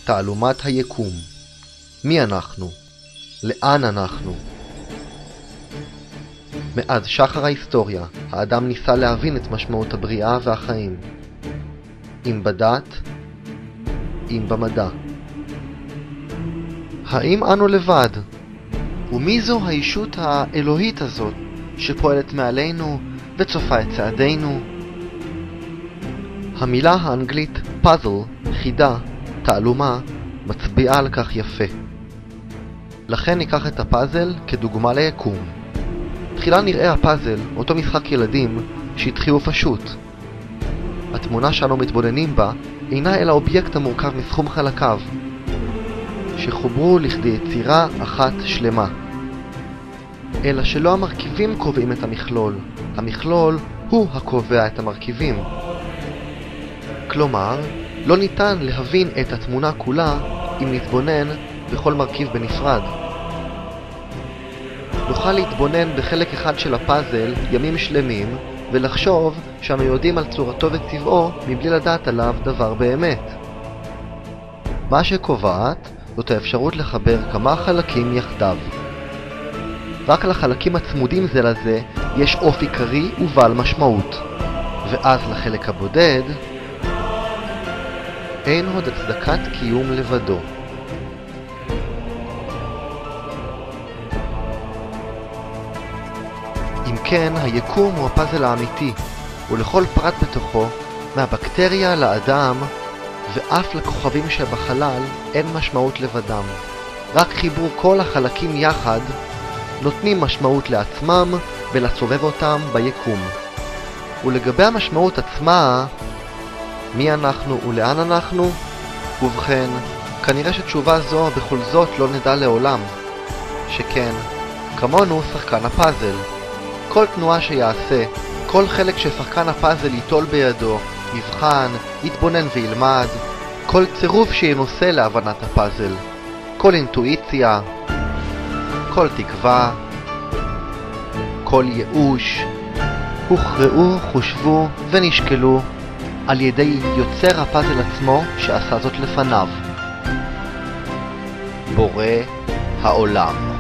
תעלומת היקום. מי אנחנו? לאן אנחנו? מאז שחר ההיסטוריה, האדם ניסה להבין את משמעות הבריאה והחיים. אם בדת, אם במדע. האם אנו לבד? ומי זו הישות האלוהית הזאת שפועלת מעלינו וצופה את צעדינו? המילה האנגלית פאזל, חידה, תעלומה, מצביעה על כך יפה. לכן ניקח את הפאזל כדוגמה ליקום. תחילה נראה הפאזל, אותו משחק ילדים, שטחי ופשוט. התמונה שאנו מתבוננים בה אינה אלא אובייקט המורכב מסכום חלקיו, שחוברו לכדי יצירה אחת שלמה. אלא שלא המרכיבים קובעים את המכלול, המכלול הוא הקובע את המרכיבים. כלומר, לא ניתן להבין את התמונה כולה אם נתבונן בכל מרכיב בנפרד. נוכל להתבונן בחלק אחד של הפאזל ימים שלמים ולחשוב שאנו יודעים על צורתו וצבעו מבלי לדעת עליו דבר באמת. מה שקובעת זאת האפשרות לחבר כמה חלקים יחדיו. רק לחלקים הצמודים זה לזה יש אופי קרי ובעל משמעות, ואז לחלק הבודד אין עוד הצדקת קיום לבדו. אם כן, היקום הוא הפאזל האמיתי, ולכל פרט בתוכו, מהבקטריה לאדם ואף לכוכבים שבחלל, אין משמעות לבדם. רק חיבור כל החלקים יחד נותנים משמעות לעצמם ולסובב אותם ביקום. ולגבי המשמעות עצמה, מי אנחנו ולאן אנחנו? ובכן, כנראה שתשובה זו בכל זאת לא נדע לעולם. שכן, כמונו שחקן הפאזל. כל תנועה שיעשה, כל חלק ששחקן הפאזל ייטול בידו, יבחן, יתבונן וילמד, כל צירוף שינוסה להבנת הפאזל, כל אינטואיציה, כל תקווה, כל ייאוש, הוכרעו, חושבו ונשקלו על ידי יוצר הפאזל עצמו שעשה זאת לפניו, בורא העולם.